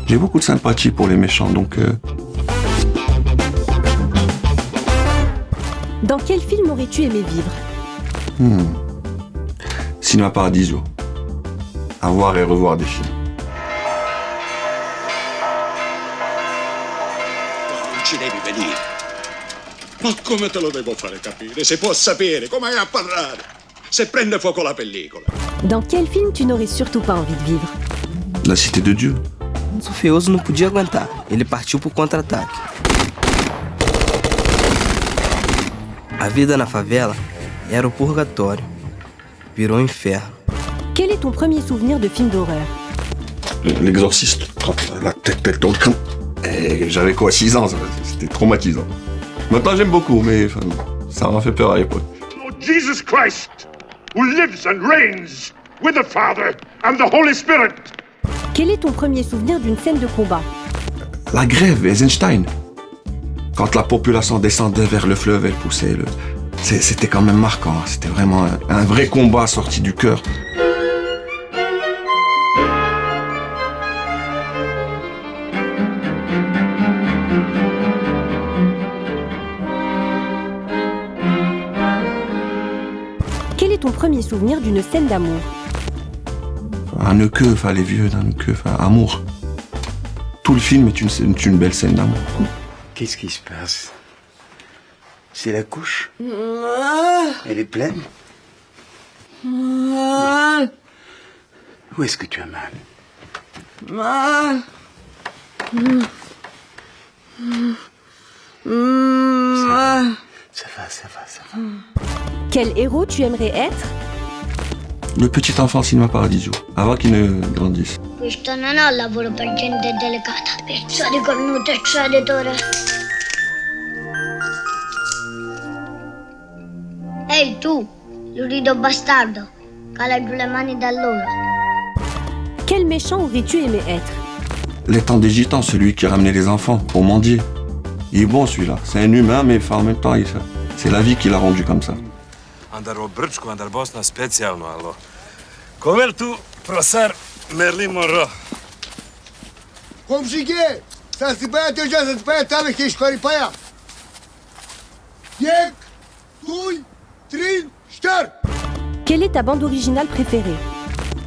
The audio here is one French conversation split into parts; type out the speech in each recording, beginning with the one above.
J'ai beaucoup de sympathie pour les méchants, donc... Dans quel film aurais-tu aimé vivre? Cinéma Paradiso. À voir et revoir des films. Non ci devi venire. Ma come te lo devo fare capire? Se può sapere, come hai a parlare? Se prende fuoco la pellicola. Dans quel film tu n'aurais surtout pas envie de vivre? La Cité de Dieu. O Feioso não podia aguentar. Ele partiu pro contra-ataque. A vida na favela era o purgatório. Virou um inferno. Quel est ton premier souvenir de film d'horreur? L'exorciste, quand la tête dans le crâne. Et j'avais quoi, 6 ans, c'était traumatisant. Maintenant j'aime beaucoup, mais enfin, ça m'a fait peur à l'époque. Lord Jesus Christ, who lives and reigns with the Father and the Holy Spirit. Quel est ton premier souvenir d'une scène de combat? La grève, Eisenstein. Quand la population descendait vers le fleuve, elle poussait. C'était quand même marquant. C'était vraiment un vrai combat sorti du cœur. Quel est ton premier souvenir d'une scène d'amour? Un queue, enfin les vieux d'un queue, enfin amour. Tout le film est une belle scène d'amour. Qu'est-ce qui se passe? C'est la couche? Elle est pleine? Où est-ce que tu as mal? Ça va. Quel héros tu aimerais être? Le petit enfant Cinéma Paradiso, avant qu'il ne grandisse. Questo non è un lavoro per gente delicata, persone cornute e traditore. Ehi tu, lurido bastardo, cala giù le mani da loro. Quel méchant aurais-tu aimé être? Les temps des gitans, celui qui ramenait les enfants au mendier. Il est bon celui-là, c'est un humain, mais en même temps, c'est la vie qui l'a rendu comme ça. Andar u Brčku, andar Bosna specijalno, alo. Kover tu profesor Marilyn Monroe. Komşige, sen sipaya tecavüz sipaya tabii ki iş karipaya. Yek, tuy, trin, şter. Quelle est ta bande originale préférée?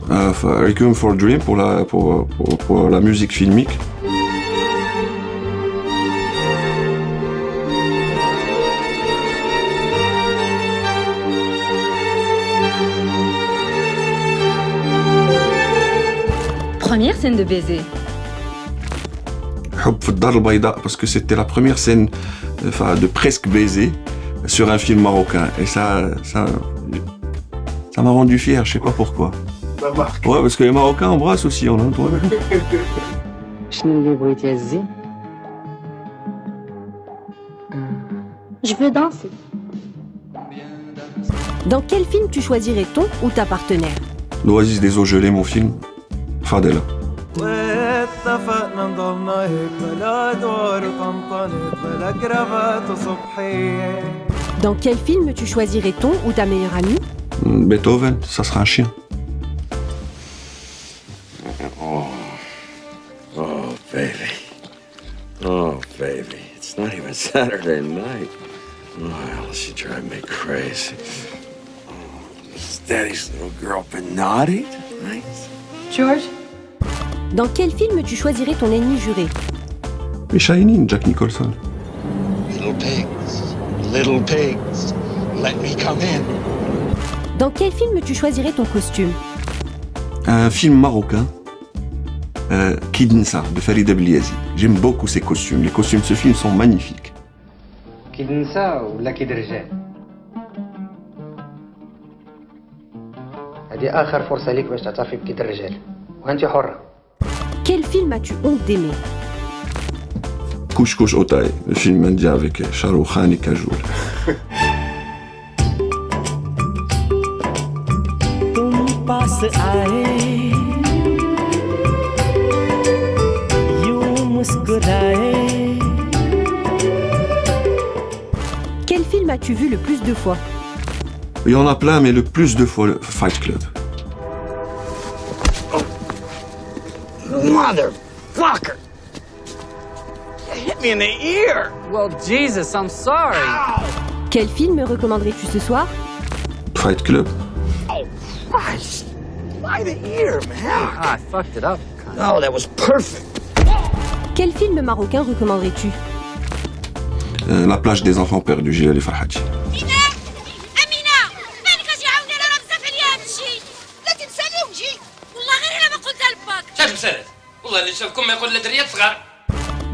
Requiem for a Dream pour la musique filmique. Première scène de baiser. Hub fi Dar al-Bayda, parce que c'était la première scène de presque baiser sur un film marocain. Et ça m'a rendu fier, je sais pas pourquoi. Ouais, parce que les Marocains embrassent aussi, on a le droit. Je veux danser. Dans quel film tu choisirais ton ou ta partenaire? L'Oasis des eaux gelées, mon film. Fadela. Dans quel film tu choisirais ton ou ta meilleure amie? Beethoven, ça sera un chien. Oh, baby. Oh, baby. It's not even Saturday night. Oh, she drive me crazy. Oh, is Daddy's little girl been naughty tonight? George? Dans quel film tu choisirais ton ennemi juré? Les Shining, Jack Nicholson. Little pigs, let me come in. Dans quel film tu choisirais ton costume? Un film marocain, Kid Nsa, de Farid Abliazi. J'aime beaucoup ses costumes. Les costumes de ce film sont magnifiques. كيد نساء ولا كيد رجال؟ هذه آخر فرصة ليك باش تعترفي بكيد الرجال وأنت حرة. Quel film as-tu honte d'aimer? Couche Couche Otaï, le film indien avec Shah Rukh Khan et Kajol. Quel film as-tu vu le plus de fois? Il y en a plein, mais le plus de fois, le Fight Club. Mother! Fucker! You hit me in the ear! Well, Jesus, I'm sorry. Quel film recommanderais-tu ce soir? Fight Club. Oh, Christ! By the ear, man! I fucked it up. No, that was perfect. Quel film marocain recommanderais-tu? La plage des enfants perdus, Jilali Farhati.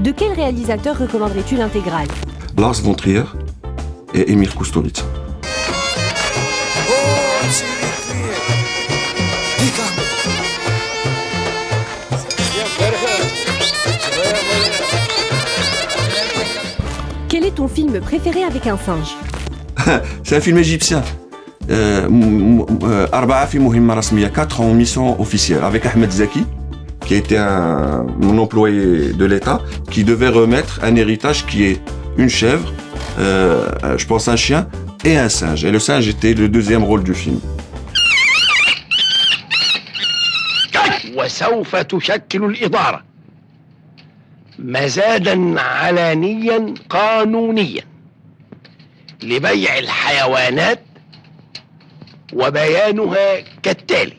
De quel réalisateur recommanderais-tu l'intégrale? Lars von Trier et Emir Kusturica. Quel est ton film préféré avec un singe? C'est un film égyptien. Arba'a fi Muhimma Rasmiya, 4 en mission officielle, avec Ahmed Zaki, qui était mon employé de l'État, qui devait remettre un héritage qui est une chèvre, je pense un chien et un singe. Et le singe était le deuxième rôle du film. وسوف تشكل الإدارة مزادا علانيا قانونيا لبيع الحيوانات وبيانها كالتالي